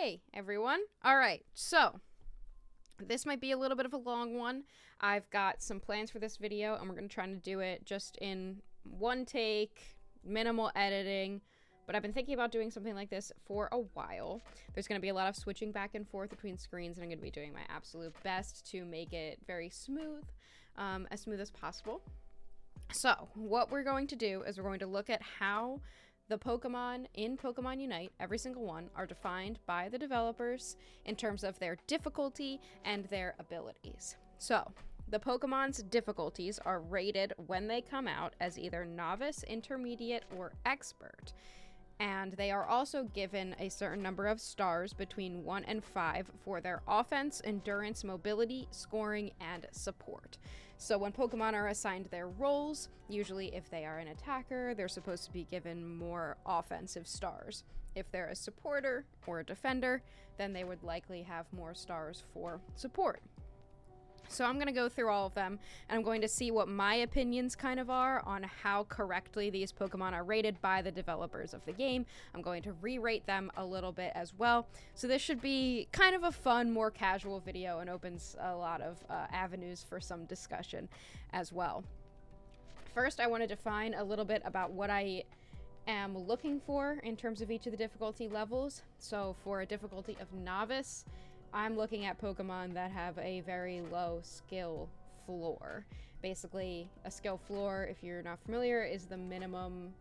Hey, everyone. All right, so this might be a little bit of a long one. I've got some plans for this video, and we're going to try to do it just in one take, minimal editing, but I've been thinking about doing something like this for a while. There's going to be a lot of switching back and forth between screens, and I'm going to be doing my absolute best to make it very smooth as possible. So, what we're going to do is we're going to look at how the Pokemon in Pokemon Unite, every single one, are defined by the developers in terms of their difficulty and their abilities. So, the Pokemon's difficulties are rated when they come out as either novice, intermediate, or expert. And they are also given a certain number of stars between 1 and 5 for their offense, endurance, mobility, scoring, and support. So when Pokemon are assigned their roles, usually if they are an attacker, they're supposed to be given more offensive stars. If they're a supporter or a defender, then they would likely have more stars for support. So I'm going to go through all of them, and I'm going to see what my opinions kind of are on how correctly these Pokemon are rated by the developers of the game. I'm going to re-rate them a little bit as well. So this should be kind of a fun, more casual video and opens a lot of avenues for some discussion as well. First, I want to define a little bit about what I am looking for in terms of each of the difficulty levels. So for a difficulty of novice, I'm looking at Pokemon that have a very low skill floor. Basically, a skill floor, if you're not familiar, is the minimum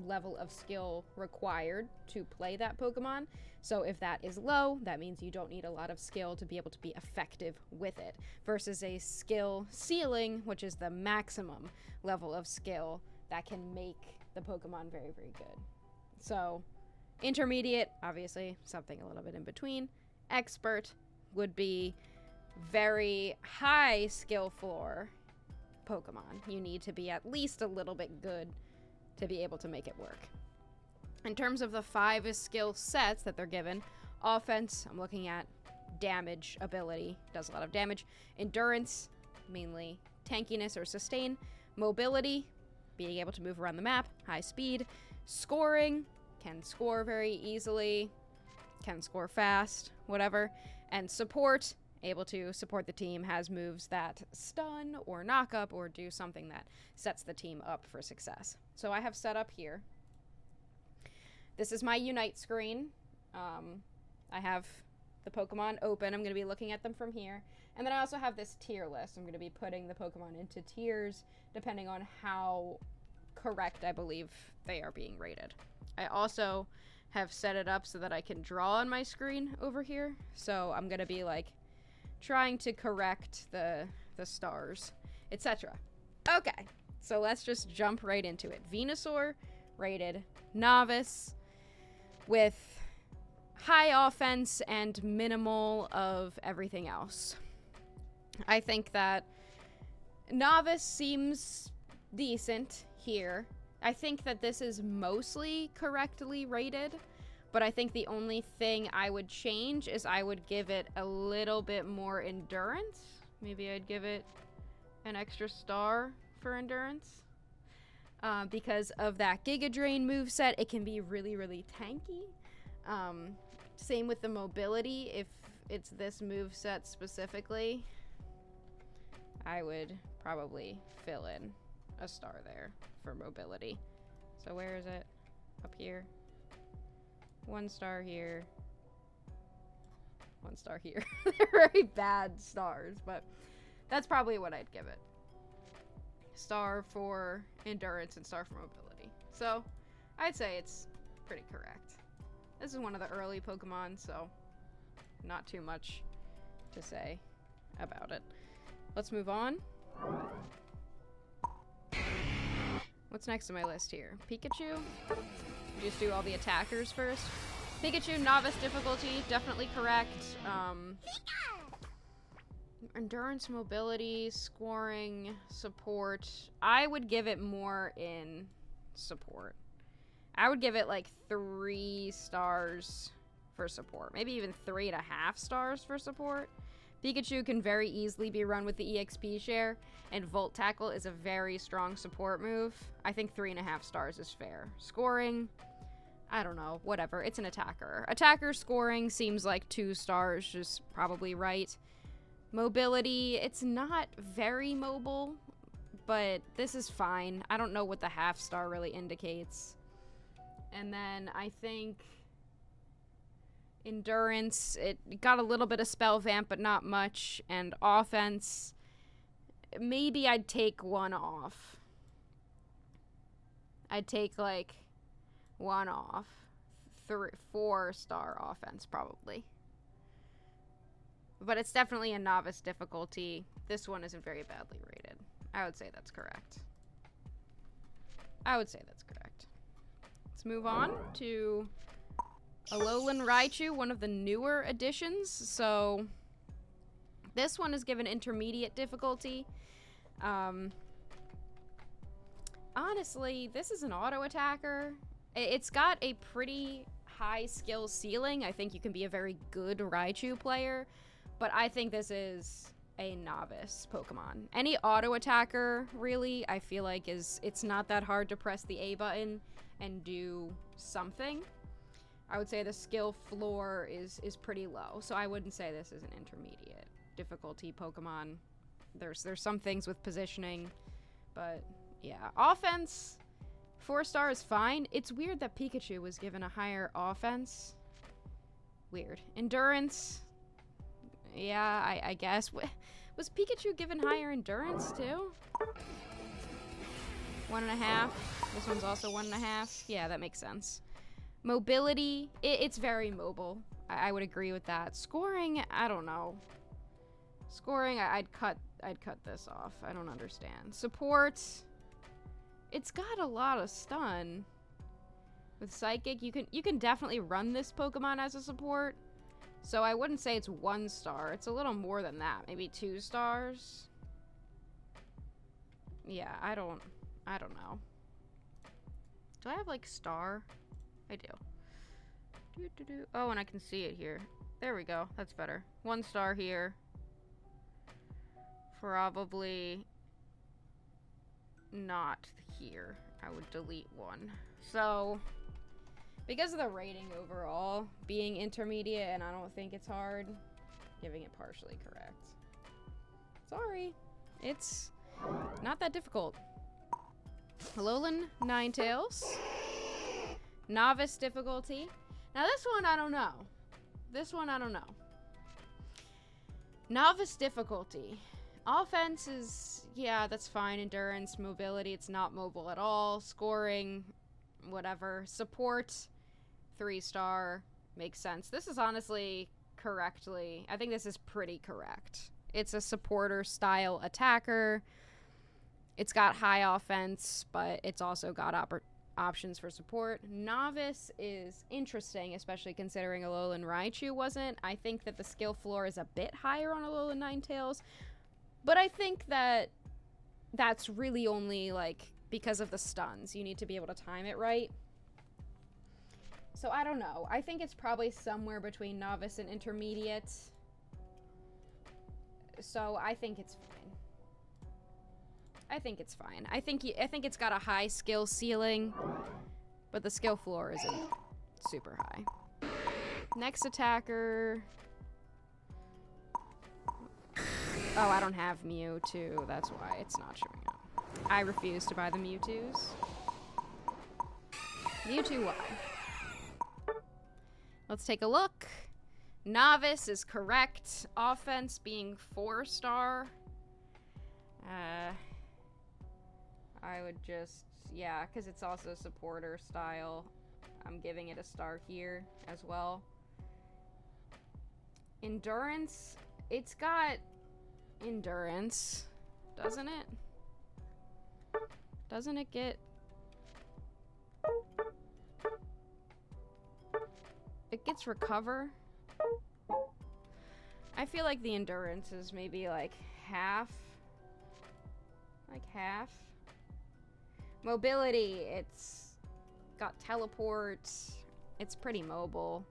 level of skill required to play that Pokemon. So if that is low, that means you don't need a lot of skill to be able to be effective with it, versus a skill ceiling, which is the maximum level of skill that can make the Pokemon very, very good. So intermediate, obviously, something a little bit in between. Expert would be very high skill floor Pokemon. You need to be at least a little bit good to be able to make it work. In terms of the 5 skill sets that they're given, offense, I'm looking at damage ability, does a lot of damage. Endurance, mainly tankiness or sustain. Mobility, being able to move around the map. High speed. Scoring, can score very easily, can score fast, whatever. And support, able to support the team, has moves that stun or knock up or do something that sets the team up for success. So I have set up here. This is my Unite screen. I have the Pokemon open. I'm going to be looking at them from here. And then I also have this tier list. I'm going to be putting the Pokemon into tiers depending on how correct I believe they are being rated. I also have set it up so that I can draw on my screen over here. So I'm gonna be like trying to correct the stars, etc. Okay, so let's just jump right into it. Venusaur, rated novice, with high offense and minimal of everything else. I think that novice seems decent here. I think that this is mostly correctly rated, but I think the only thing I would change is I would give it a little bit more endurance. Maybe I'd give it an extra star for endurance. Because of that Giga Drain moveset, it can be really, really tanky. Same with the mobility. If it's this moveset specifically, I would probably fill in a star there for mobility. So where is it? Up here. 1 star here. 1 star here. They're very bad stars, but that's probably what I'd give it. Star for endurance and star for mobility. So I'd say it's pretty correct. This is one of the early Pokemon, so not too much to say about it. Let's move on. What's next on my list here? Pikachu? Just do all the attackers first. Pikachu, novice difficulty, definitely correct. Endurance, mobility, scoring, support. I would give it more in support. I would give it like 3 stars for support. Maybe even 3.5 stars for support. Pikachu can very easily be run with the EXP share, and Volt Tackle is a very strong support move. I think 3.5 stars is fair. Scoring, I don't know, whatever. It's an attacker. Attacker scoring seems like 2 stars, just probably right. Mobility, it's not very mobile, but this is fine. I don't know what the half star really indicates. And then I think endurance, it got a little bit of spell vamp, but not much. And offense, maybe I'd take 1 off. I'd take like 1 off. 4 star offense probably. But it's definitely a novice difficulty. This one isn't very badly rated. I would say that's correct. I would say that's correct. Let's move on to Alolan Raichu, one of the newer additions. So this one is given intermediate difficulty. Honestly, this is an auto attacker. It's got a pretty high skill ceiling. I think you can be a very good Raichu player, but I think this is a novice Pokemon. Any auto attacker, really, I feel like it's not that hard to press the A button and do something. I would say the skill floor is pretty low, so I wouldn't say this is an intermediate difficulty Pokemon. There's some things with positioning, but yeah. Offense, 4 star is fine. It's weird that Pikachu was given a higher offense. Weird. Endurance, yeah, I guess. Was Pikachu given higher endurance too? 1.5. This one's also 1.5. Yeah, that makes sense. Mobility, it's very mobile. I would agree with that. Scoring, I don't know. Scoring, I'd cut this off. I don't understand. Support, it's got a lot of stun. With Psychic, you can definitely run this Pokemon as a support. So I wouldn't say it's 1 star. It's a little more than that. Maybe 2 stars. Yeah, I don't know. Do I have like star? I do. Oh, and I can see it here. There we go. That's better. 1 star here. Probably not here. I would delete 1. So because of the rating overall being intermediate, and I don't think it's hard, giving it partially correct. Sorry. It's not that difficult. Alolan Ninetales. Novice difficulty. Now this one I don't know. Novice difficulty. Offense is, yeah, that's fine. Endurance, mobility, it's not mobile at all. Scoring, whatever. Support, 3 star, makes sense. This is honestly correctly, I think this is pretty correct. It's a supporter style attacker. It's got high offense, but it's also got options for support. Novice is interesting, especially considering Alolan Raichu wasn't. I think that the skill floor is a bit higher on Alolan Ninetales, but I think that that's really only like because of the stuns. You need to be able to time it right. So I don't know. I think it's probably somewhere between novice and intermediate. So I think it's fine. I think it's got a high skill ceiling, but the skill floor isn't super high. Next attacker. Oh, I don't have Mewtwo. That's why it's not showing up. I refuse to buy the Mewtwo's. Mewtwo Y. Let's take a look. Novice is correct. Offense being 4 star. I would just, yeah, because it's also supporter style. I'm giving it a star here as well. Endurance, it's got endurance, doesn't it? Doesn't it get... It gets recover. I feel like the endurance is maybe like half. Like half. Mobility, it's got teleport. It's pretty mobile.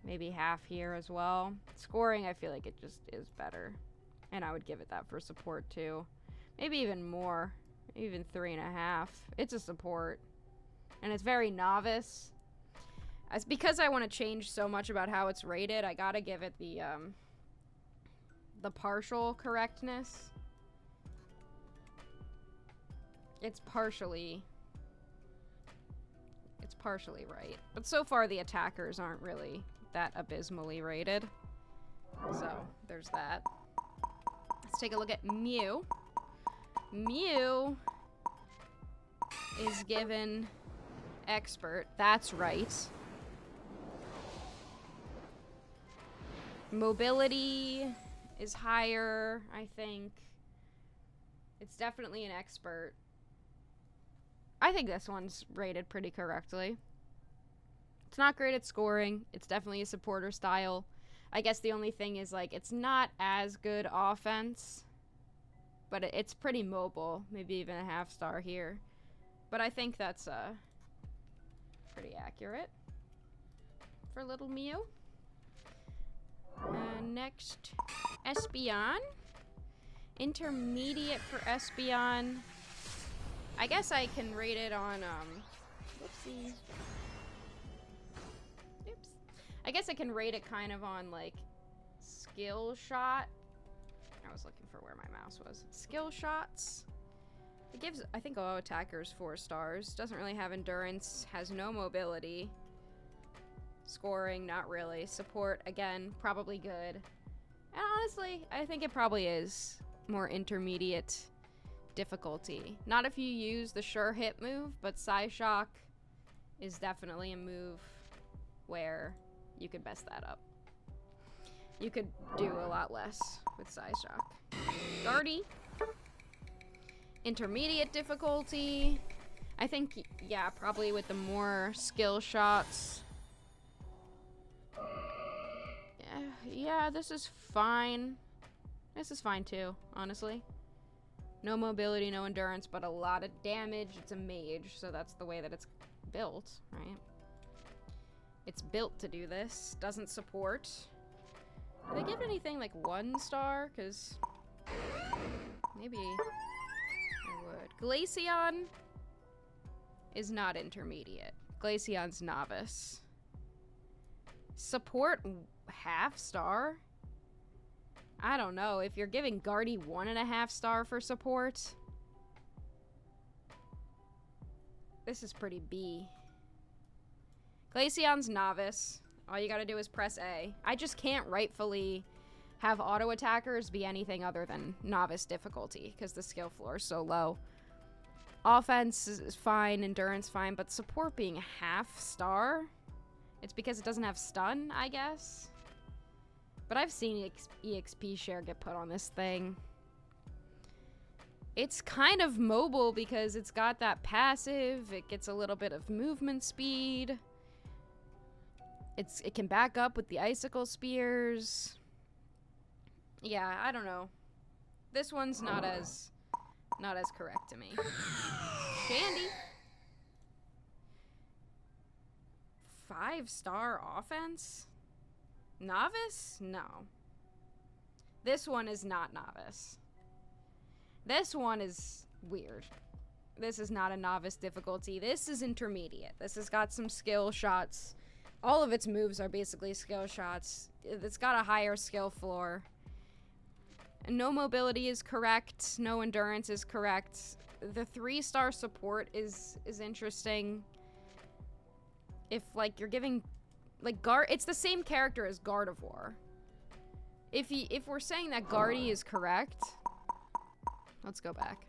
Maybe half here as well. Scoring, I feel like it just is better. And I would give it that for support too. Maybe even more. Even 3.5. It's a support. and it's very novice. As because I want to change so much about how it's rated, I gotta give it the partial correctness. It's partially right. But so far the attackers aren't really that abysmally rated. So, there's that. Let's take a look at Mew. Mew is given expert. That's right. Mobility is higher, I think. It's definitely an expert. I think this one's rated pretty correctly. It's not great at scoring. It's definitely a supporter style. I guess the only thing is, like, it's not as good offense. But it's pretty mobile. Maybe even a half star here. But I think that's pretty accurate for little Mew. Next, Espeon. Intermediate for Espeon. I guess I can rate it on, whoopsie. Oops. I guess I can rate it kind of on, like, skill shot. I was looking for where my mouse was. Skill shots. It gives, I think, all attackers 4 stars. Doesn't really have endurance. Has no mobility. Scoring, not really. Support, again, probably good. And honestly, I think it probably is more intermediate difficulty. Not if you use the sure hit move, but Psyshock is definitely a move where you could mess that up. You could do a lot less with Psyshock. Guardy. Intermediate difficulty. I think, yeah, probably with the more skill shots. Yeah, this is fine. This is fine too, honestly. No mobility, no endurance, but a lot of damage. It's a mage, so that's the way that it's built, right? It's built to do this. Doesn't support. Do they give anything like 1 star? Because maybe I would. Glaceon is not intermediate. Glaceon's novice. Support half star? I don't know. If you're giving Guardy 1.5 star for support, this is pretty B. Glaceon's novice. All you gotta do is press A. I just can't rightfully have auto attackers be anything other than novice difficulty because the skill floor is so low. Offense is fine, endurance fine, but support being a half star? It's because it doesn't have stun, I guess. But I've seen EXP share get put on this thing. It's kind of mobile because it's got that passive. It gets a little bit of movement speed. It can back up with the icicle spears. Yeah, I don't know. This one's not as correct to me. Shandy. 5-star offense? Novice? No. This one is not novice. This one is weird. This is not a novice difficulty. This is intermediate. This has got some skill shots. All of its moves are basically skill shots. It's got a higher skill floor. No mobility is correct. No endurance is correct. The 3-star support is interesting. If, like, you're giving, like, it's the same character as Gardevoir. If we're saying that Guardy is correct, let's go back.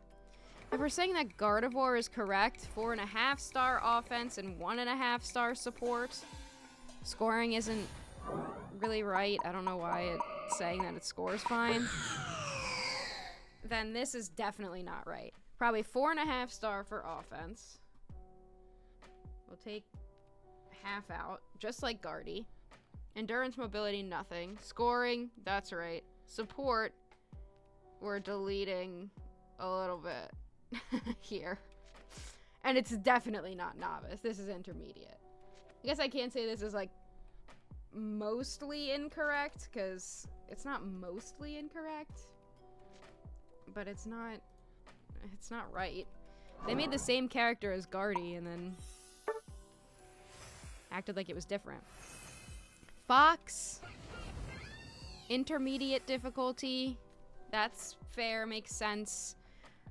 If we're saying that Gardevoir is correct, 4.5-star offense and 1.5-star support, scoring isn't really right. I don't know why it's saying that it scores fine. Then this is definitely not right. Probably 4.5-star for offense. We'll take half out, just like Guardy. Endurance, mobility, nothing. Scoring, that's right. Support, we're deleting a little bit here. And it's definitely not novice. This is intermediate. I guess I can't say this is, like, mostly incorrect, because it's not mostly incorrect. But it's not right. They made the same character as Guardy, and then Acted like it was different. Fox. Intermediate difficulty. That's fair, makes sense.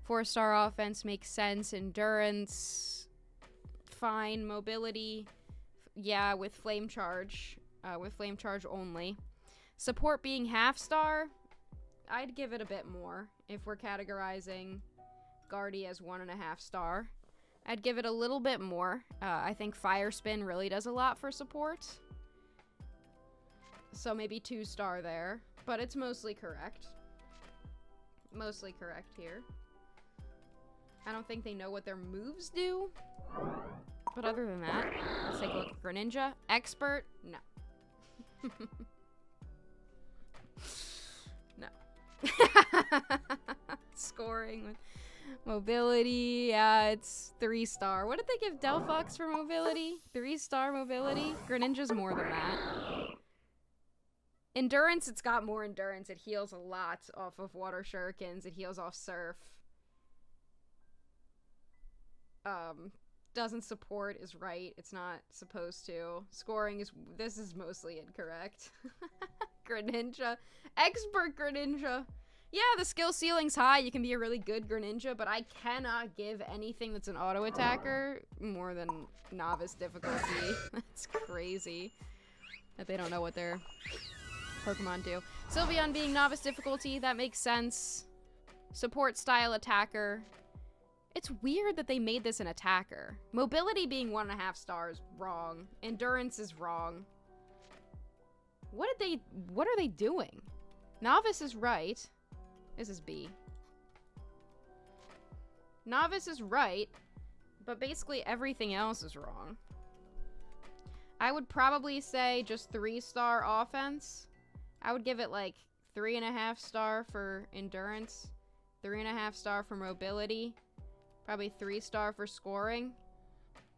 4-star offense makes sense. Endurance, fine. Mobility, yeah, with flame charge. With flame charge only. Support being half-star, I'd give it a bit more if we're categorizing Guardy as 1.5 star. I'd give it a little bit more. I think Fire Spin really does a lot for support. So maybe 2-star there. But it's mostly correct. Mostly correct here. I don't think they know what their moves do. But other than that, let's take a look at Greninja. Expert? No. No. Scoring with mobility. Yeah, it's 3-star. What did they give Delphox for mobility? 3-star mobility? Greninja's more than that. Endurance, it's got more endurance. It heals a lot off of water shurikens. It heals off surf. Doesn't support is right. It's not supposed to. Scoring is, this is mostly incorrect. Greninja. Expert Greninja. Yeah, the skill ceiling's high. You can be a really good Greninja, but I cannot give anything that's an auto attacker more than novice difficulty. That's crazy that they don't know what their Pokemon do. Sylveon being novice difficulty, that makes sense. Support style attacker. It's weird that they made this an attacker. Mobility being 1.5 stars, wrong. Endurance is wrong. What are they doing? Novice is right. This is B. Novice is right, but basically everything else is wrong. I would probably say just 3-star offense. I would give it like 3.5 star for endurance, 3.5 star for mobility, probably 3-star for scoring,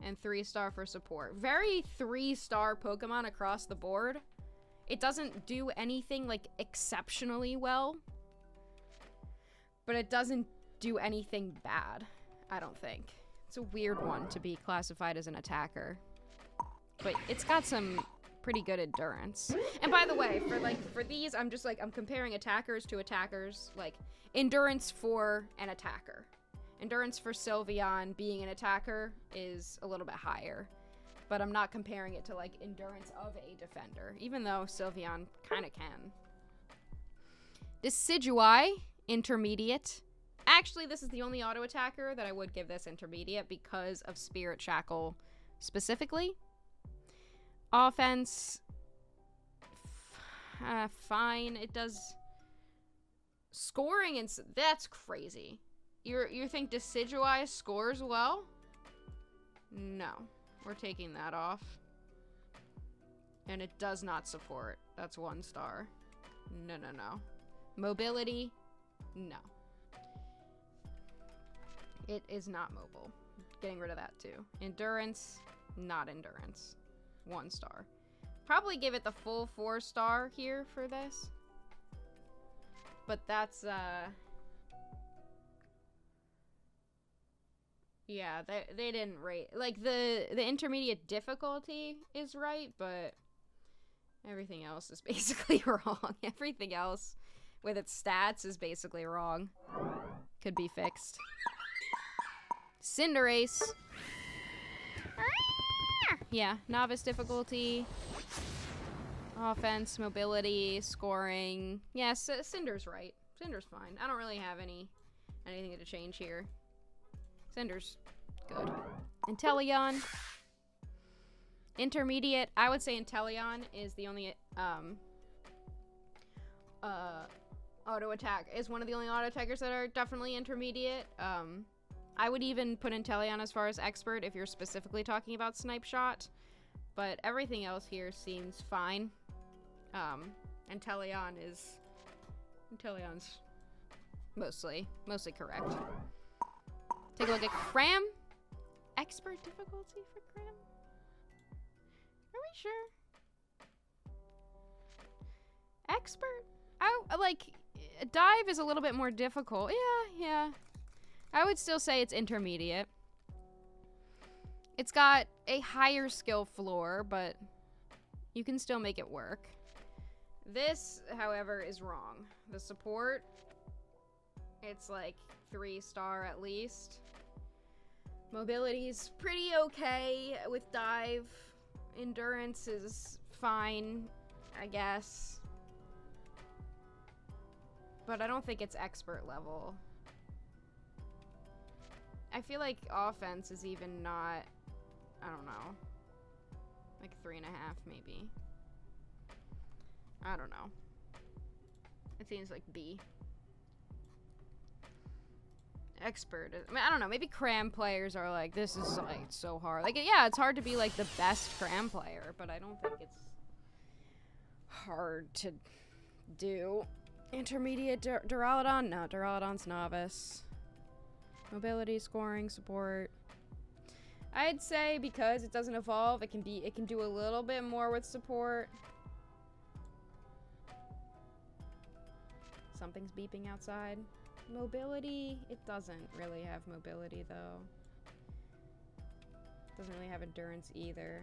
and 3-star for support. Very 3-star Pokemon across the board. It doesn't do anything like exceptionally well, but it doesn't do anything bad, I don't think. It's a weird one to be classified as an attacker, but it's got some pretty good endurance. And by the way, for these, I'm comparing attackers to attackers. Like, endurance for an attacker. Endurance for Sylveon being an attacker is a little bit higher. But I'm not comparing it to, like, endurance of a defender. Even though Sylveon kind of can. Decidueye, intermediate. Actually, this is the only auto attacker that I would give this intermediate because of Spirit Shackle specifically. Offense, fine. It does scoring, and that's crazy. You think Decidueye scores well? No, we're taking that off. And it does not support. That's 1 star. No, no, no. Mobility, no. It is not mobile. Getting rid of that too. Endurance, not endurance. 1 star. Probably give it the full 4-star here for this. But that's, yeah, they didn't rate. Like, the intermediate difficulty is right, but everything else is basically wrong. Everything else with its stats is basically wrong. Could be fixed. Cinderace. Yeah, novice difficulty, offense, mobility, scoring. Yes, Cinder's right. Cinder's fine. I don't really have anything to change here. Cinder's good. Inteleon. Intermediate. I would say Inteleon is the only auto attack. Is one of the only auto attackers that are definitely intermediate. I would even put Inteleon as far as expert if you're specifically talking about Snipe Shot, but everything else here seems fine. Inteleon's mostly correct. Take a look at Cram. Expert difficulty for Cram? Are we sure? Expert? Like, Dive is a little bit more difficult. Yeah. I would still say it's intermediate. It's got a higher skill floor, but you can still make it work. This, however, is wrong. The support, it's like 3-star at least. Mobility's pretty okay with dive. Endurance is fine, I guess. But I don't think it's expert level. I feel like offense is even not, I don't know, like 3.5 maybe. I don't know. It seems like B. Expert. I mean, I don't know. Maybe cram players are like, this is like so hard. Like, yeah, it's hard to be like the best cram player, but I don't think it's hard to do. Intermediate Duraludon? No, Duraludon's novice. Mobility, scoring, support. I'd say because it doesn't evolve, it can do a little bit more with support. Something's beeping outside. Mobility, it doesn't really have mobility though. Doesn't really have endurance either.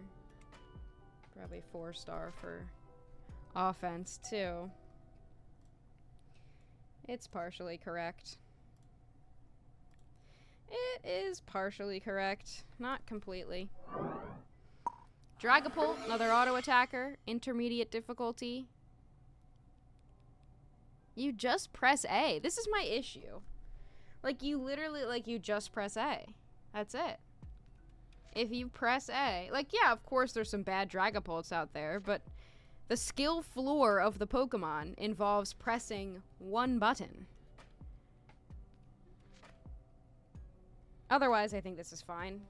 Probably 4-star for offense too. It's partially correct. It is partially correct. Not completely. Dragapult, another auto attacker. Intermediate difficulty. You just press A. This is my issue. Like, you literally, like, you just press A. That's it. If you press A, like, yeah, of course there's some bad Dragapults out there, but the skill floor of the Pokemon involves pressing one button. Otherwise, I think this is fine.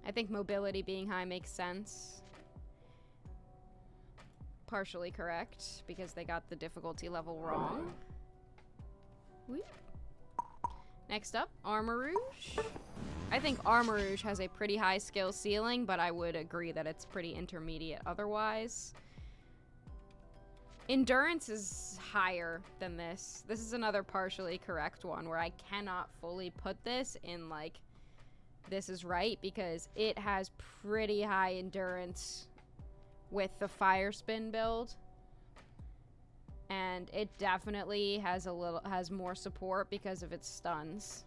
I think mobility being high makes sense. Partially correct, because they got the difficulty level wrong. Whoop. Next up, Armarouge. I think Armarouge has a pretty high skill ceiling, but I would agree that it's pretty intermediate otherwise. Endurance is higher than this. This is another partially correct one where I cannot fully put this in, like, this is right, because it has pretty high endurance with the Fire Spin build. And it definitely has more support because of its stuns.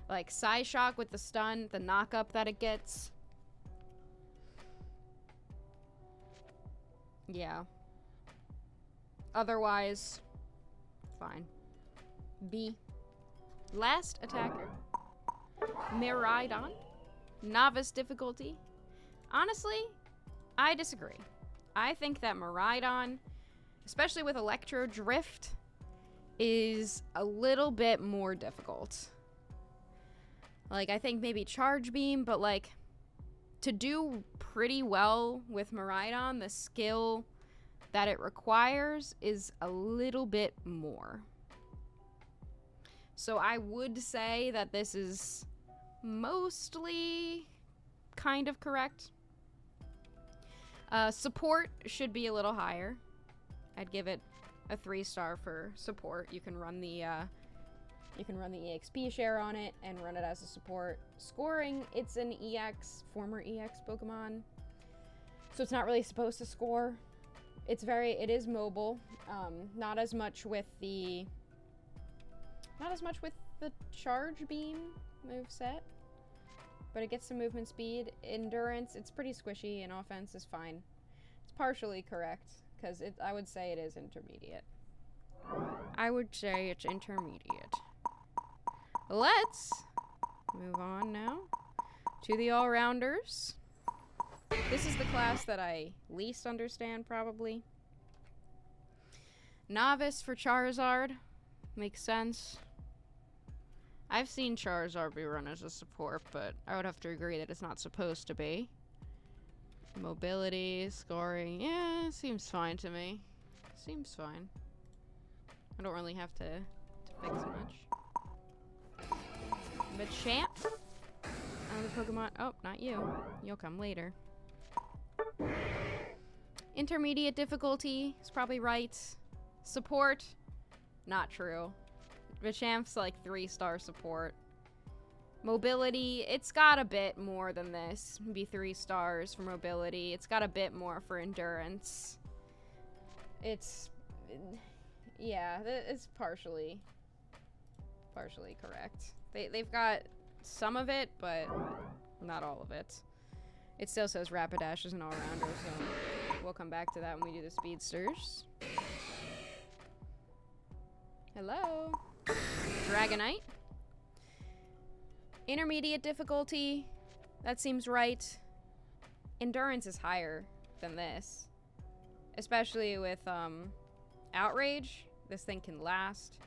Like Psyshock with the stun, the knock-up that it gets. Yeah. Otherwise, fine. B. Last attacker. Miraidon. Novice difficulty. Honestly, I disagree. I think that Miraidon, especially with Electro Drift, is a little bit more difficult. Like, I think maybe Charge Beam, but, like, to do pretty well with Miraidon, the skill that it requires is a little bit more. So I would say that this is mostly kind of correct. Support should be a little higher. I'd give it a 3-star for support. You can run the EXP share on it and run it as a support. Scoring, it's an EX, former EX Pokemon, so it's not really supposed to score. It is mobile. Not as much with the Charge Beam moveset, but it gets some movement speed. Endurance, it's pretty squishy, and offense is fine. It's partially correct, because I would say it is intermediate. I would say it's intermediate. Let's move on now to the all-rounders. This is the class that I least understand, probably. Novice for Charizard. Makes sense. I've seen Charizard be run as a support, but I would have to agree that it's not supposed to be. Mobility, scoring, yeah, seems fine to me. Seems fine. I don't really have to fix much. Machamp? Another Pokemon. Oh, not you. You'll come later. Intermediate difficulty is probably right. Support? Not true. Machamp's like 3-star support. Mobility, it's got a bit more than this. Maybe 3 stars for mobility. It's got a bit more for endurance. It's... yeah, it's partially correct. They've got some of it, but not all of it. It still says Rapidash is an all-rounder, so we'll come back to that when we do the speedsters. Hello. Dragonite. Intermediate difficulty. That seems right. Endurance is higher than this. Especially with Outrage. This thing can last.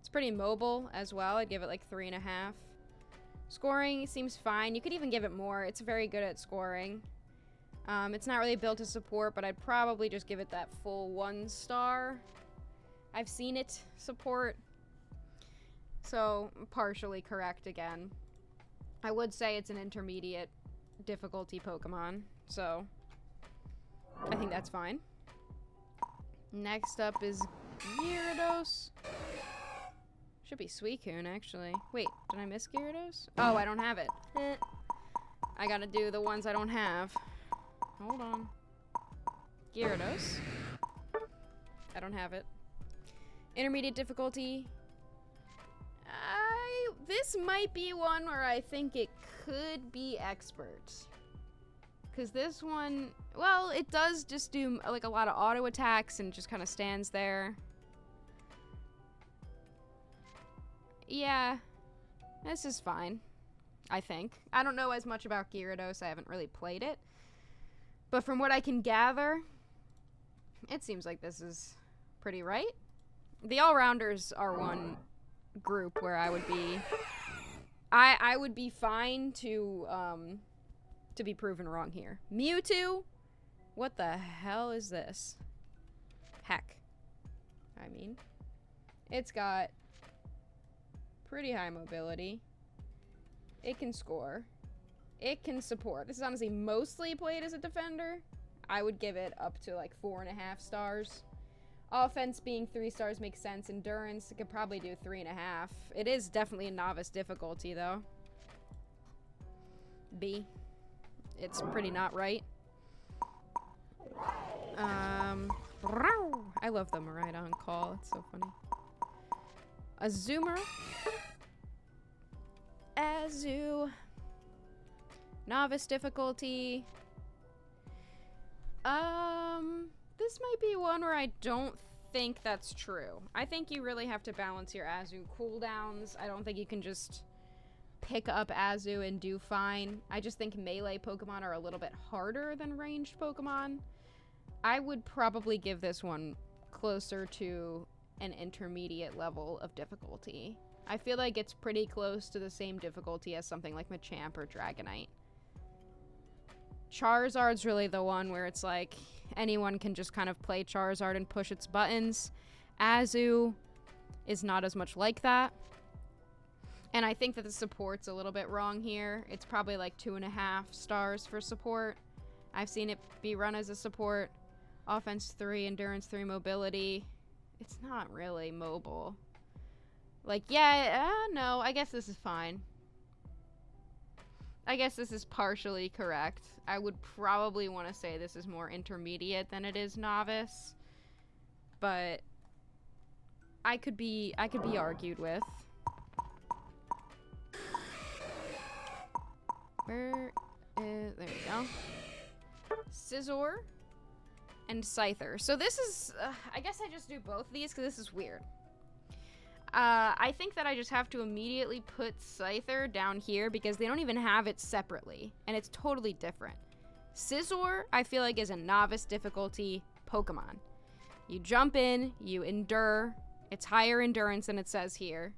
It's pretty mobile as well. I'd give it like 3.5. Scoring seems fine. You could even give it more. It's very good at scoring. It's not really built to support, but I'd probably just give it that full 1 star. I've seen it support. So, partially correct again. I would say it's an intermediate difficulty Pokemon, so I think that's fine. Next up is Gyarados. Should be Suicune, actually. Wait, did I miss Gyarados? Oh, I don't have it. I gotta do the ones I don't have. Hold on. Gyarados. I don't have it. Intermediate difficulty. This might be one where I think it could be expert. Because this one, well, it does just do like a lot of auto attacks and just kind of stands there. Yeah, this is fine, I think. I don't know as much about Gyarados. I haven't really played it. But from what I can gather, it seems like this is pretty right. The all-rounders are one group where I would be... I would be fine to be proven wrong here. Mewtwo? What the hell is this? Heck. I mean, it's got pretty high mobility. It can score. It can support. This is honestly mostly played as a defender. I would give it up to like 4.5 stars. Offense being 3 stars makes sense. Endurance, it could probably do 3.5. It is definitely a novice difficulty, though. B. It's pretty not right. I love the Miraidon call. It's so funny. Azumarill. Azu. Novice difficulty. This might be one where I don't think that's true. I think you really have to balance your Azu cooldowns. I don't think you can just pick up Azu and do fine. I just think melee Pokemon are a little bit harder than ranged Pokemon. I would probably give this one closer to an intermediate level of difficulty. I feel like it's pretty close to the same difficulty as something like Machamp or Dragonite. Charizard's really the one where it's like anyone can just kind of play Charizard and push its buttons. Azu is not as much like that. And I think that the support's a little bit wrong here. It's probably like 2.5 stars for support. I've seen it be run as a support. Offense 3, endurance 3, mobility. It's not really mobile. Like, yeah, no, I guess this is fine. I guess this is partially correct. I would probably want to say this is more intermediate than it is novice. But I could be argued with. Where is, there we go. Scizor and Scyther. So this is, I guess I just do both of these because this is weird. I think that I just have to immediately put Scyther down here because they don't even have it separately, and it's totally different. Scizor, I feel like, is a novice difficulty Pokemon. You jump in, you endure. It's higher endurance than it says here.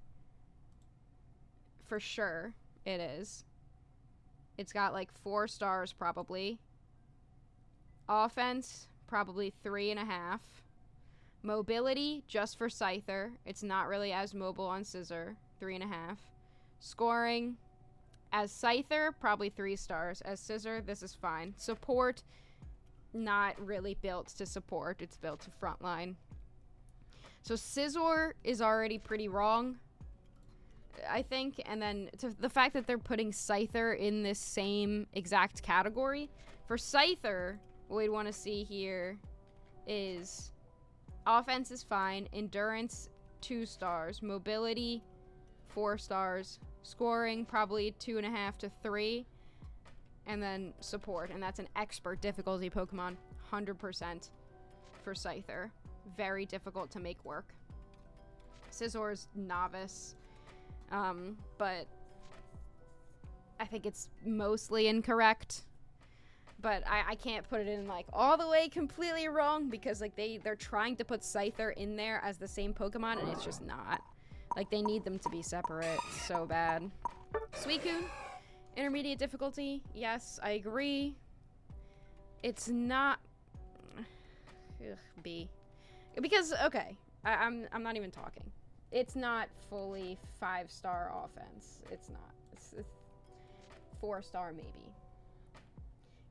For sure, it is. It's got like 4 stars probably. Offense, probably 3.5. Mobility, just for Scyther. It's not really as mobile on Scizor. 3.5. Scoring, as Scyther, probably 3 stars. As Scizor, this is fine. Support, not really built to support. It's built to frontline. So Scizor is already pretty wrong. I think, and then the fact that they're putting Scyther in this same exact category. For Scyther, what we'd want to see here is offense is fine, endurance 2 stars, mobility 4 stars, scoring probably 2.5 to 3, and then support, and that's an expert difficulty Pokemon, 100% for Scyther. Very difficult to make work. Scissor's novice, but I think it's mostly incorrect. But I can't put it in like all the way completely wrong because like they're trying to put Scyther in there as the same Pokemon and it's just not. Like they need them to be separate so bad. Suicune, intermediate difficulty. Yes, I agree. It's not B. Because okay, I'm not even talking. It's not fully 5-star offense. It's not. It's 4-star maybe.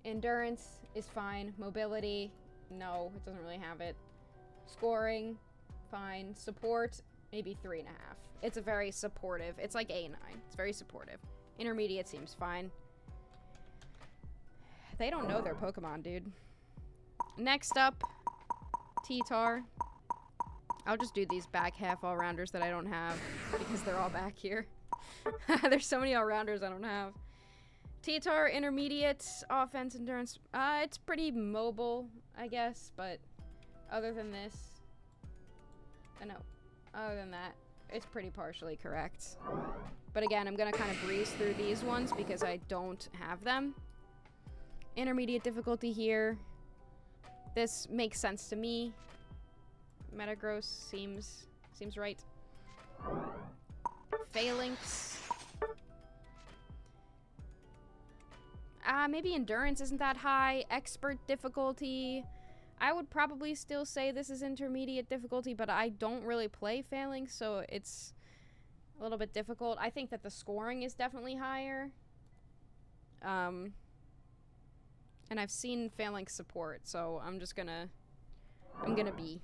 Endurance is fine. Mobility, no, it doesn't really have it. Scoring, fine. Support, maybe 3.5. It's a very supportive. It's like A9. It's very supportive. Intermediate seems fine. They don't know their Pokemon, dude. Next up, T-Tar. I'll just do these back half all-rounders that I don't have because they're all back here. There's so many all-rounders I don't have. T-Tar, intermediate, offense, endurance. It's pretty mobile, I guess, but other than this, no, other than that, it's pretty partially correct. But again, I'm gonna kind of breeze through these ones because I don't have them. Intermediate difficulty here. This makes sense to me. Metagross seems right. Phalanx. Maybe endurance isn't that high. Expert difficulty. I would probably still say this is intermediate difficulty, but I don't really play Phalanx, so it's a little bit difficult. I think that the scoring is definitely higher. And I've seen Phalanx support, so I'm gonna B.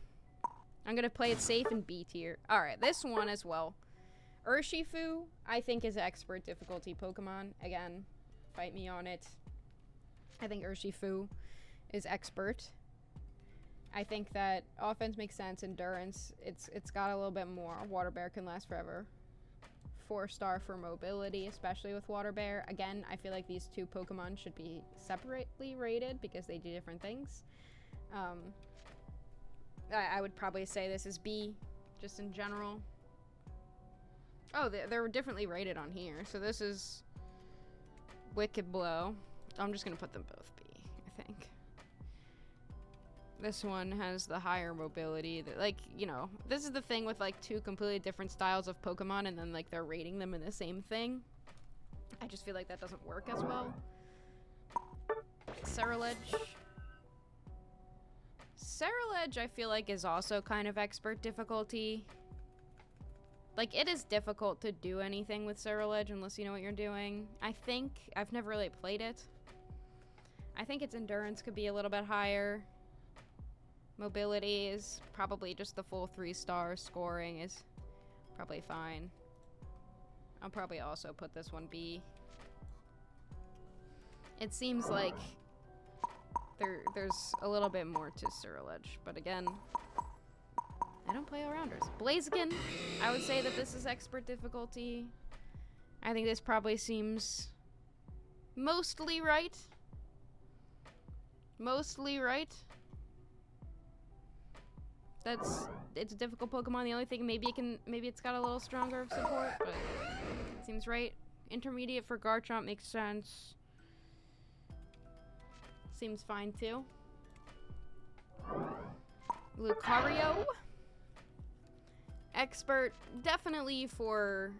I'm gonna play it safe in B tier. Alright, this one as well. Urshifu, I think, is expert difficulty Pokemon. Again, fight me on it. I think Urshifu is expert. I think that offense makes sense. Endurance, it's got a little bit more. Water Bear can last forever. 4-star for mobility, especially with Water Bear. Again, I feel like these two Pokemon should be separately rated because they do different things. I would probably say this is B, just in general. Oh, they're differently rated on here. So this is Wicked Blow. I'm just gonna put them both B, I think. This one has the higher mobility. Like, you know, this is the thing with like two completely different styles of Pokemon and then like they're rating them in the same thing. I just feel like that doesn't work as well. Ceruledge. Ceruledge, I feel like, is also kind of expert difficulty. Like, it is difficult to do anything with Ceruledge unless you know what you're doing. I think. I've never really played it. I think its endurance could be a little bit higher. Mobility is probably just the full 3-star. Scoring is probably fine. I'll probably also put this one B. It seems like there's a little bit more to Ceruledge, but again, I don't play all-rounders. Blaziken, I would say that this is expert difficulty. I think this probably seems mostly right. Mostly right. It's a difficult Pokemon. The only thing, maybe it's got a little stronger of support, but it seems right. Intermediate for Garchomp makes sense. Seems fine too. Lucario. Expert, definitely for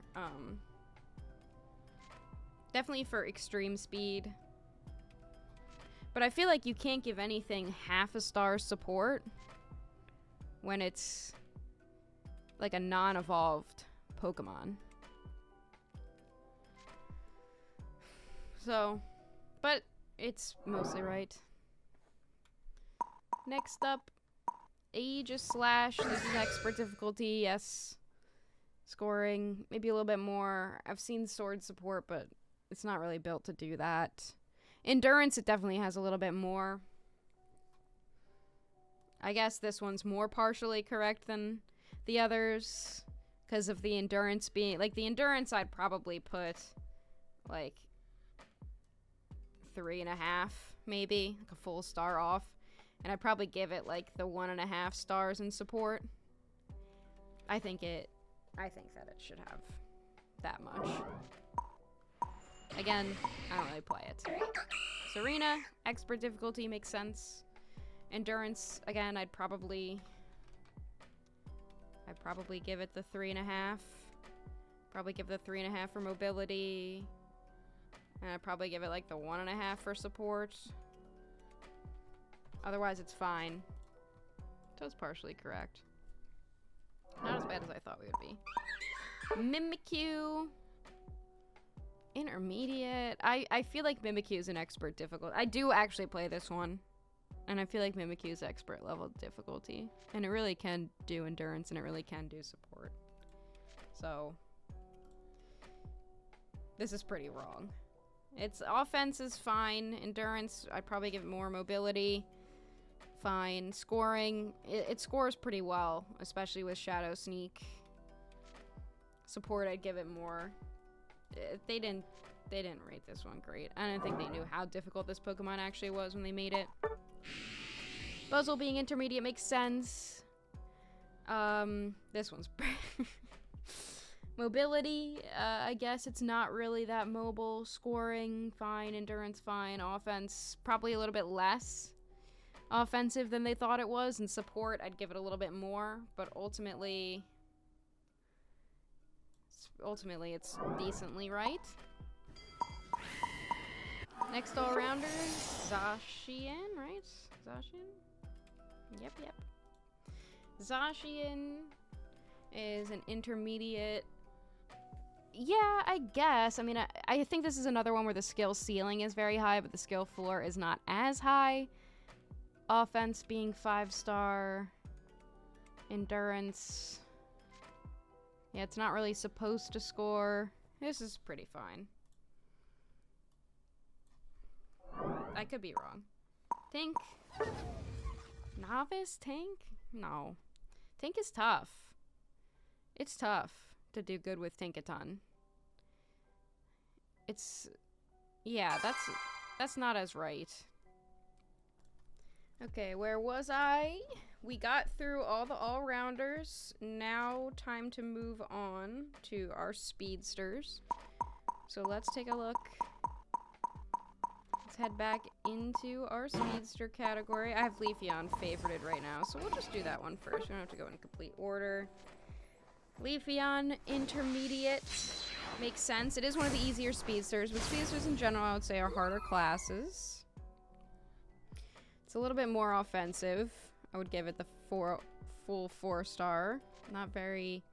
extreme speed. But I feel like you can't give anything half a star support when it's like a non-evolved Pokemon. So, but it's mostly right. Next up, Aegis Slash. This is expert difficulty, yes. Scoring, maybe a little bit more. I've seen sword support, but it's not really built to do that. Endurance, it definitely has a little bit more. I guess this one's more partially correct than the others because of the endurance being... Like, the endurance I'd probably put, like, 3.5, maybe. Like a full star off. And I'd probably give it, like, the 1.5 stars in support. I think that it should have that much. Again, I don't really play it. Serena, expert difficulty makes sense. Endurance, again, I'd probably give it the 3.5. Probably give the 3.5 for mobility. And I'd probably give it like the 1.5 for support. Otherwise, it's fine. So it's partially correct. Not as bad as I thought we would be. Mimikyu. Intermediate. I feel like Mimikyu is an expert difficulty. I do actually play this one. And I feel like Mimikyu is expert level difficulty. And it really can do endurance and it really can do support. So this is pretty wrong. Its offense is fine. Endurance, I'd probably give it more. Mobility, fine. Scoring, it scores pretty well, especially with Shadow Sneak. Support, I'd give it more. They didn't rate this one great. I don't think they knew how difficult this Pokemon actually was when they made it. Buzzle being intermediate makes sense. This one's mobility, I guess it's not really that mobile. Scoring, fine. Endurance, fine. Offense, probably a little bit less offensive than they thought it was. And support, I'd give it a little bit more. But ultimately, it's decently right. Next all-rounder, Zacian, right? Zacian? Yep. Zacian is an intermediate. Yeah, I guess. I mean, I think this is another one where the skill ceiling is very high, but the skill floor is not as high. Offense being 5-star. Endurance. Yeah, it's not really supposed to score. This is pretty fine. I could be wrong. Tank? Novice Tank? No. Tank is tough. It's tough to do good with Tankathon. Yeah, that's not as right. Okay, where was I? We got through all the all-rounders. Now time to move on to our speedsters. So let's take a look. Let's head back into our speedster category. I have Leafeon favorited right now, so we'll just do that one first. We don't have to go in complete order. Leafeon, intermediate. Makes sense. It is one of the easier speedsters, but speedsters in general I would say are harder classes. It's a little bit more offensive. I would give it the full 4-star. Not very...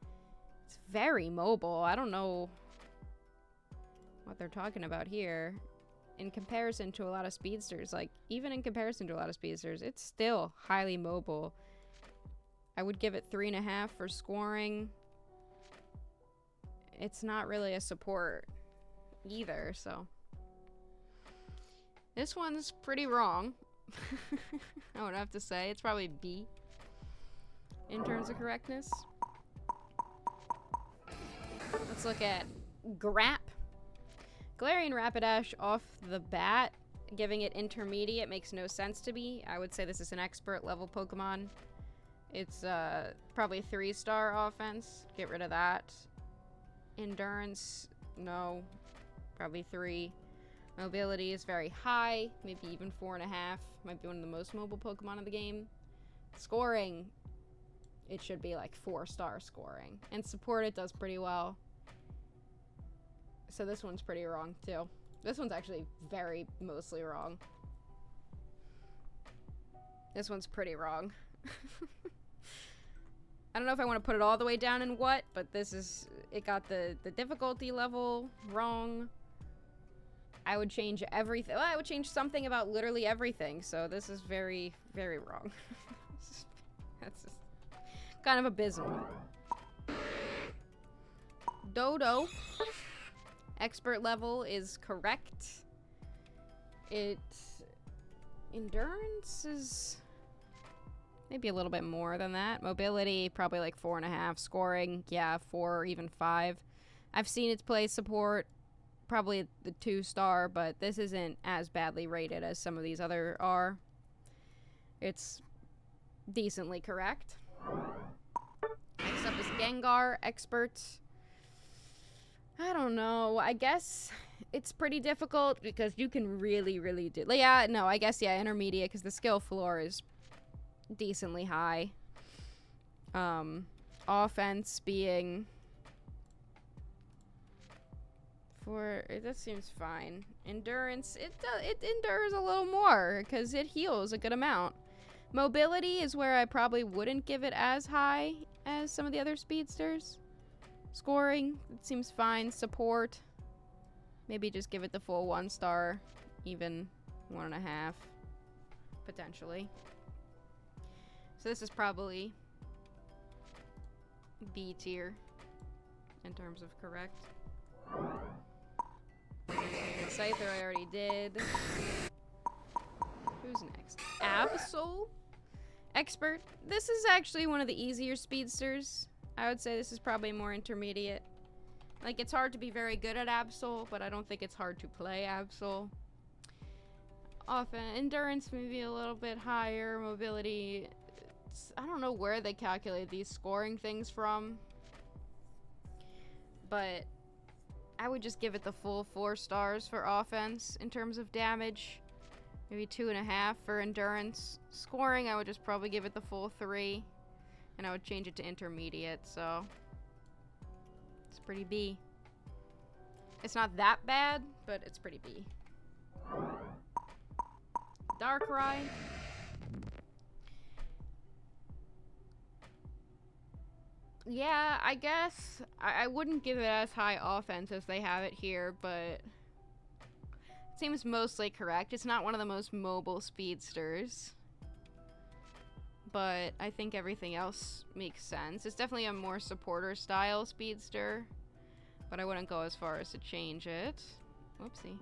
It's very mobile. I don't know what they're talking about here. In comparison to a lot of speedsters, like, even in comparison to a lot of speedsters, it's still highly mobile. I would give it 3.5 for scoring. It's not really a support either, so... This one's pretty wrong. I would have to say. It's probably B in terms of correctness. Let's look at Grap. Galarian Rapidash off the bat, giving it intermediate makes no sense to me. I would say this is an expert level Pokemon. It's probably 3-star offense. Get rid of that. Endurance, no. Probably 3. Mobility is very high, maybe even 4.5. Might be one of the most mobile Pokemon in the game. Scoring, it should be like 4-star scoring. And support, it does pretty well. So this one's pretty wrong too. This one's actually mostly wrong. This one's pretty wrong. I don't know if I want to put it all the way down in what, but it got the difficulty level wrong. I would change everything. Well, I would change something about literally everything. So this is very, very wrong. That's just kind of abysmal. Dodo. Expert level is correct. Endurance is maybe a little bit more than that. Mobility, probably like 4.5. Scoring, yeah, 4 or even 5. I've seen its play support, probably the 2-star, but this isn't as badly rated as some of these other are. It's decently correct. Next up is Gengar, expert. I don't know. I guess it's pretty difficult because you can really do. Yeah, no, I guess, yeah, intermediate because the skill floor is decently high. Offense being that seems fine. Endurance, it endures a little more because it heals a good amount. Mobility is where I probably wouldn't give it as high as some of the other speedsters. Scoring, it seems fine. Support, maybe just give it the full 1-star, even 1.5, potentially. So this is probably B tier in terms of correct. Scyther I already did. Who's next? Absol? Expert. This is actually one of the easier speedsters. I would say this is probably more intermediate. Like, it's hard to be very good at Absol, but I don't think it's hard to play Absol. Often, endurance maybe a little bit higher. Mobility, I don't know where they calculate these scoring things from. But I would just give it the full 4 stars for offense in terms of damage. Maybe 2.5 for endurance. Scoring, I would just probably give it the full 3. And I would change it to intermediate, so it's pretty B. It's not that bad, but it's pretty B. Darkrai. Yeah, I guess I wouldn't give it as high offense as they have it here, but it seems mostly correct. It's not one of the most mobile speedsters, but I think everything else makes sense. It's definitely a more supporter style speedster, but I wouldn't go as far as to change it. Whoopsie.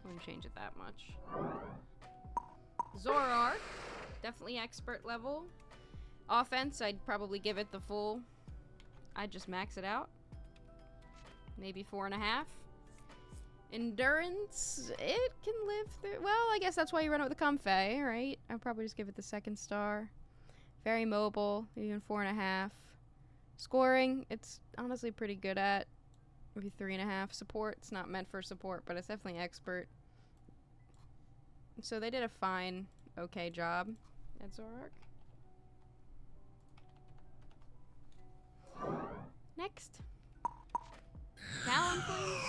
Wouldn't change it that much. Zoroark, definitely expert level. Offense, I'd probably give it the full. I'd just max it out. Maybe 4.5. Endurance, it can live through. Well, I guess that's why you run it with a Comfey, right? I'd probably just give it the 2nd star. Very mobile, even 4.5. Scoring, it's honestly pretty good at. Maybe 3.5. Support, it's not meant for support, but it's definitely expert. So they did a fine, okay job at Zoroark. Next. Talonflame.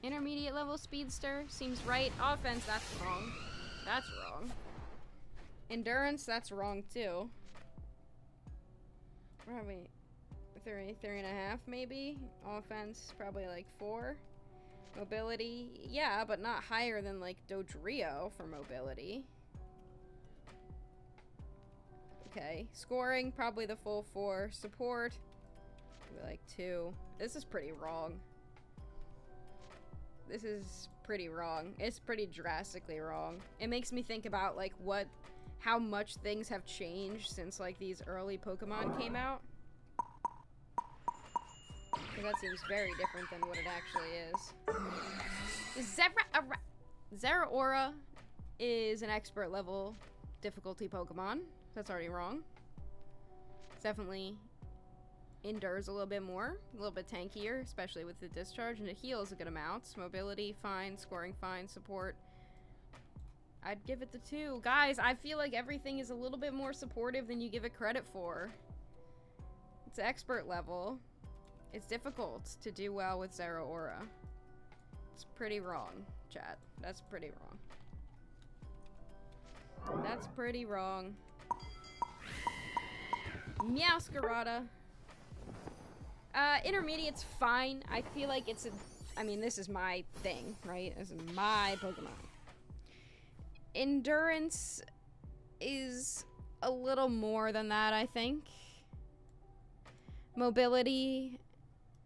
Intermediate level speedster. Seems right. Offense, that's wrong. That's wrong. Endurance, that's wrong too. Probably 3.5 maybe. Offense, probably like 4. Mobility, yeah, but not higher than like Dodrio for mobility. Okay, scoring, probably the full 4. Support, maybe like 2. This is pretty wrong. This is pretty wrong. It's pretty drastically wrong. It makes me think about like how much things have changed since like these early Pokemon came out. Because that seems very different than what it actually is. Zeraora is an expert level difficulty Pokemon. That's already wrong. It's definitely endures a little bit more, a little bit tankier, especially with the discharge, and it heals a good amount. Mobility, fine. Scoring, fine. Support, I'd give it the 2. Guys, I feel like everything is a little bit more supportive than you give it credit for. It's expert level. It's difficult to do well with Zeraora. It's pretty wrong, chat. That's pretty wrong. That's pretty wrong. Meowscarada. Intermediate's fine. I feel like it's I mean, this is my thing, right? This is my Pokemon. Endurance is a little more than that, I think. Mobility,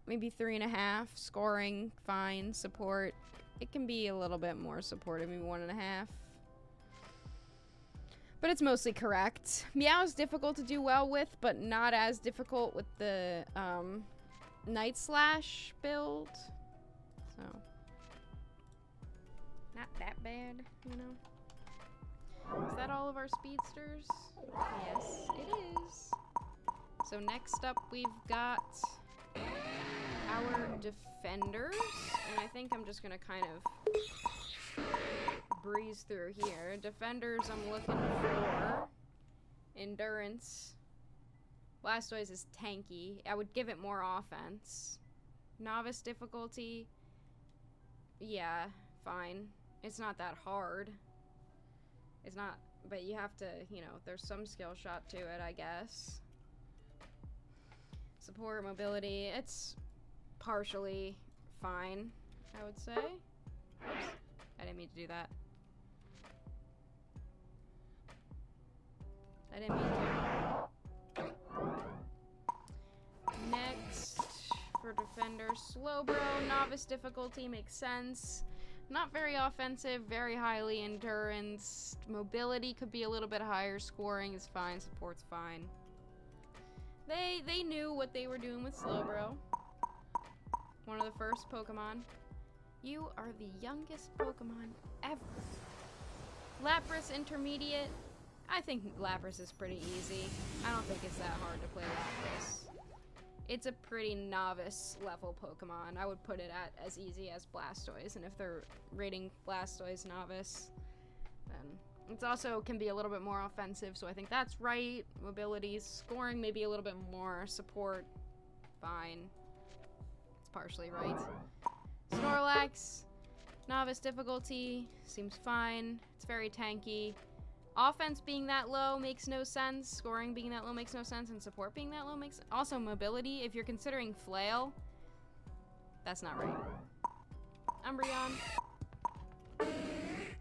maybe 3.5. Scoring, fine. Support, it can be a little bit more supportive, maybe 1.5. But it's mostly correct. Meow is difficult to do well with, but not as difficult with the Night Slash build. So, not that bad, you know. Is that all of our speedsters? Yes, it is. So next up we've got our defenders, and I think I'm just gonna kind of breeze through here. Defenders, I'm looking for endurance. Blastoise is tanky. I would give it more offense. Novice difficulty, yeah, fine. It's not that hard. It's not, but you have to, you know, there's some skill shot to it, I guess. Support, mobility, it's partially fine, I would say. Oops, I didn't mean to do that. I didn't mean to. Next, for defender, Slowbro, novice difficulty makes sense. Not very offensive, very highly endurance. Mobility could be a little bit higher. Scoring is fine. Support's fine. They knew what they were doing with Slowbro. One of the first Pokemon. You are the youngest Pokemon ever. Lapras intermediate. I think Lapras is pretty easy. I don't think it's that hard to play Lapras. It's a pretty novice level Pokemon. I would put it at as easy as Blastoise, and if they're rating Blastoise novice, then it's also can be a little bit more offensive, so I think that's right. Mobility, scoring maybe a little bit more, support, fine. It's partially right. Snorlax, novice difficulty, seems fine. It's very tanky. Offense being that low makes no sense. Scoring being that low makes no sense. And support being that low makes... Also, mobility, if you're considering flail, that's not right. Umbreon.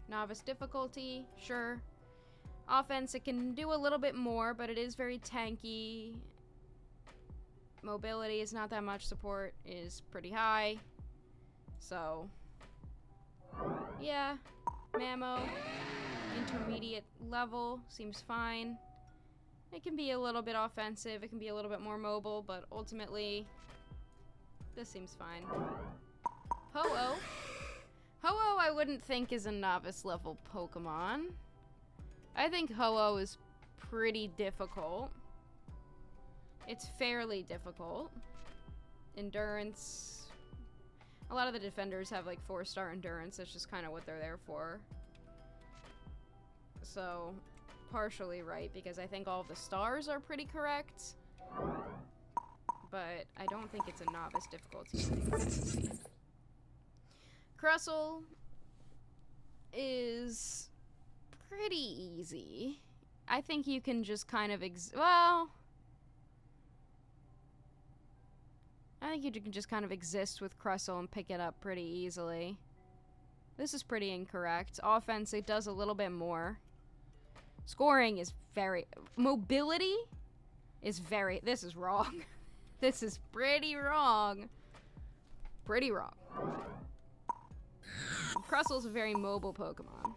Novice difficulty, sure. Offense, it can do a little bit more, but it is very tanky. Mobility is not that much. Support is pretty high. So, yeah. Mamo. Intermediate level seems fine. It can be a little bit offensive, it can be a little bit more mobile, but ultimately this seems fine. Ho-Oh. Ho-Oh I wouldn't think is a novice level Pokemon. I think Ho-Oh is pretty difficult. It's fairly difficult. Endurance. A lot of the defenders have like 4-star endurance, that's just kind of what they're there for. So, partially right, because I think all of the stars are pretty correct. But I don't think it's a novice difficulty. Crustle is pretty easy. I think you can just kind of I think you can just kind of exist with Crustle and pick it up pretty easily. This is pretty incorrect. Offense, it does a little bit more. Scoring is very... Mobility is very... This is wrong. This is pretty wrong. Pretty wrong. Crustle's a very mobile Pokemon.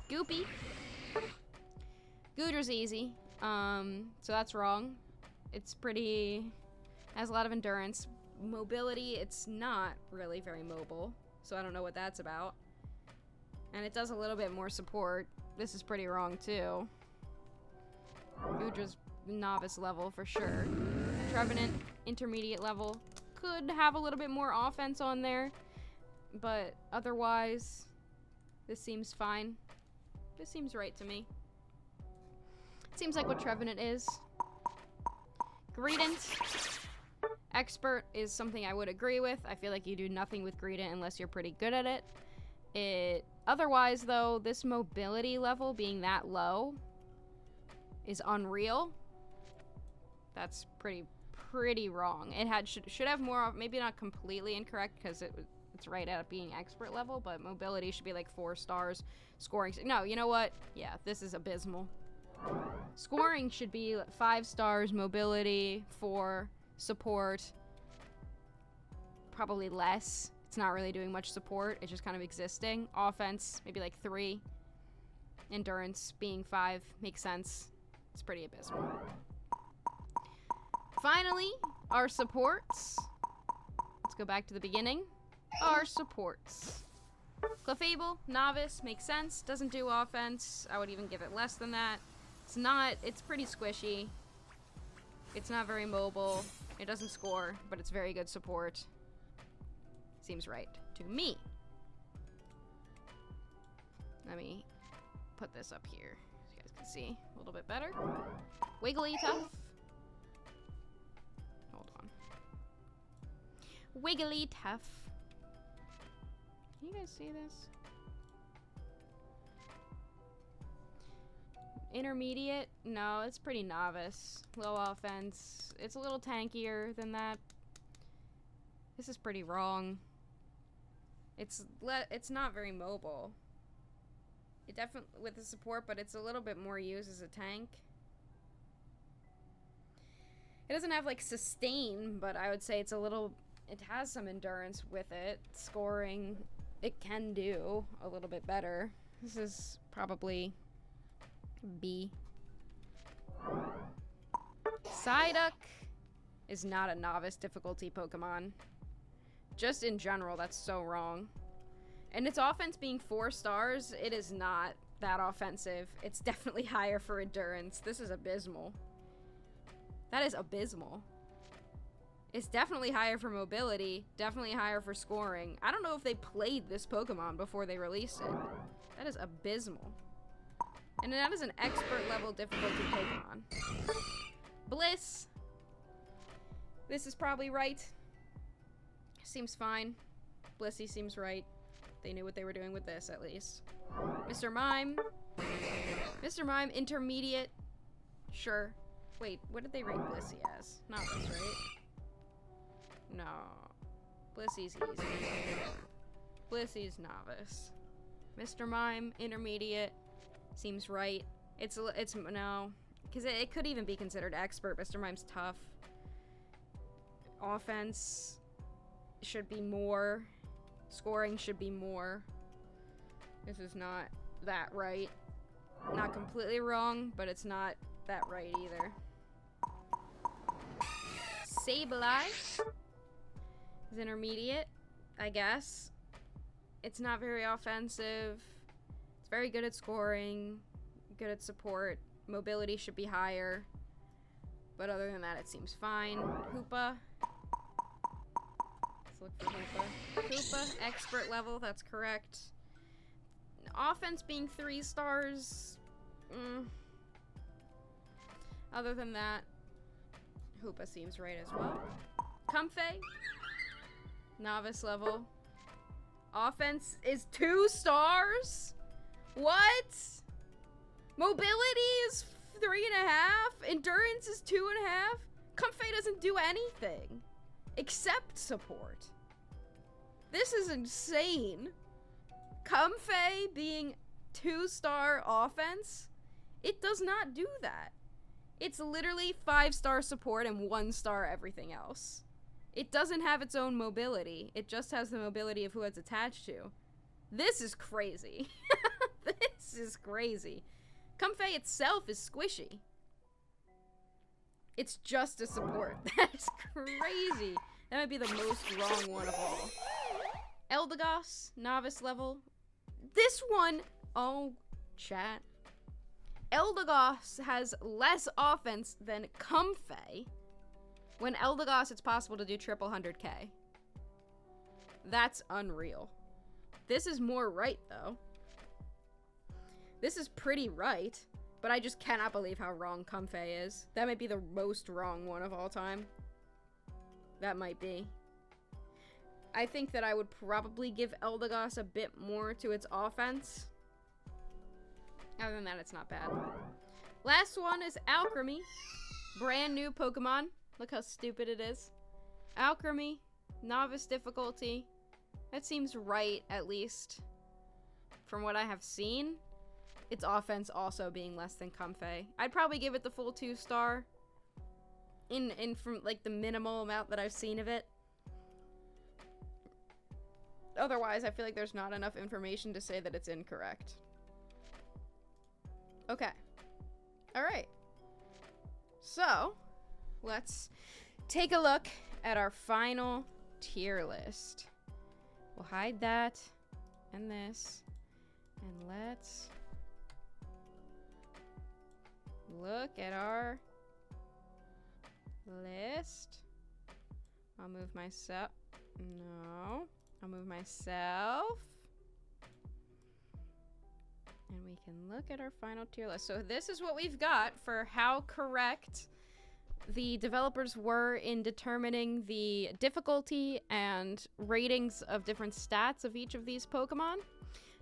Goopy. Goodra's easy. So that's wrong. It's pretty... Has a lot of endurance. Mobility, it's not really very mobile. So I don't know what that's about. And it does a little bit more support. This is pretty wrong, too. Goodra's novice level, for sure. Trevenant, intermediate level. Could have a little bit more offense on there. But otherwise, this seems fine. This seems right to me. Seems like what Trevenant is. Greedent. Expert is something I would agree with. I feel like you do nothing with Greedent unless you're pretty good at it. Otherwise, though, this mobility level being that low is unreal. That's pretty wrong. It should have more, maybe not completely incorrect because it's right at being expert level, but mobility should be like 4 stars. Scoring, no, you know what? Yeah, this is abysmal. Scoring should be 5 stars, mobility 4, Support, probably less. It's not really doing much support. It's just kind of existing. Offense, maybe like 3. Endurance being 5 makes sense. It's pretty abysmal. Finally, our supports. Let's go back to the beginning. Our supports. Clefable, Novice, makes sense. Doesn't do offense. I would even give it less than that. It's pretty squishy. It's not very mobile. It doesn't score, but it's very good support. Seems right to me. Let me put this up here so you guys can see a little bit better. Wigglytuff. Hold on. Wigglytuff. Can you guys see this? Intermediate? No, it's pretty novice. Low offense. It's a little tankier than that. This is pretty wrong. It's not very mobile. It definitely with the support, but it's a little bit more used as a tank. It doesn't have like sustain, but I would say it's a little. It has some endurance with it. Scoring, it can do a little bit better. This is probably B. Psyduck is not a novice difficulty Pokemon. Just in general, that's so wrong. And its offense being 4 stars, it is not that offensive. It's definitely higher for endurance. This is abysmal. That is abysmal. It's definitely higher for mobility, definitely higher for scoring. I don't know if they played this Pokemon before they released it. That is abysmal. And that is an expert level difficulty Pokemon. Bliss. This is probably right. Seems fine. Blissey seems right. They knew what they were doing with this, at least. Mr. Mime. Mr. Mime, intermediate. Sure. Wait, what did they rate Blissey as? Not this, right? No. Blissey's easy. Blissey's novice. Mr. Mime, intermediate. Seems right. It's no. Because it could even be considered expert. Mr. Mime's tough. Offense should be more. Scoring should be more. This is not that right. Not completely wrong, but it's not that right either. Sableye is intermediate, I guess. It's not very offensive. It's very good at scoring, good at support. Mobility should be higher. But other than that, it seems fine. Hoopa. Let's look for Hoopa. Hoopa, expert level, that's correct. Offense being 3 stars. Other than that, Hoopa seems right as well. Comfey, novice level. Offense is 2 stars? What? Mobility is 3.5? Endurance is 2.5? Comfey doesn't do anything except support. This is insane. Comfey being 2-star offense, it does not do that. It's literally 5-star support and 1-star everything else. It doesn't have its own mobility. It just has the mobility of who it's attached to. This is crazy. This is crazy. Comfey itself is squishy. It's just a support. That is crazy. That might be the most wrong one of all. Eldegoss, novice level. This one, oh, chat. Eldegoss has less offense than Comfey. When Eldegoss, it's possible to do triple 100k. That's unreal. This is more right, though. This is pretty right, but I just cannot believe how wrong Comfey is. That might be the most wrong one of all time. That might be. I think that I would probably give Eldegoss a bit more to its offense. Other than that, it's not bad. Last one is Alchemy. Brand new Pokemon. Look how stupid it is. Alchemy. Novice difficulty. That seems right, at least. From what I have seen. Its offense also being less than Comfey. I'd probably give it the full 2-star. in from like the minimal amount that I've seen of it. Otherwise, I feel like there's not enough information to say that it's incorrect. Okay. Alright. So, let's take a look at our final tier list. We'll hide that and this. And let's look at our list. I'll move myself. No. I'll move myself. And we can look at our final tier list. So this is what we've got for how correct the developers were in determining the difficulty and ratings of different stats of each of these Pokemon.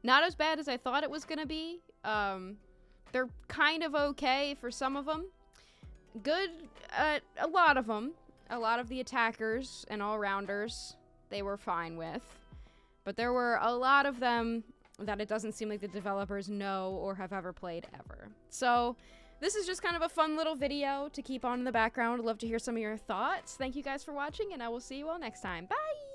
Not as bad as I thought it was going to be. They're kind of okay for some of them. Good at a lot of them. A lot of the attackers and all-rounders they were fine with. But there were a lot of them that it doesn't seem like the developers know or have ever played ever. So this is just kind of a fun little video to keep on in the background. I'd love to hear some of your thoughts. Thank you guys for watching, and I will see you all next time. Bye!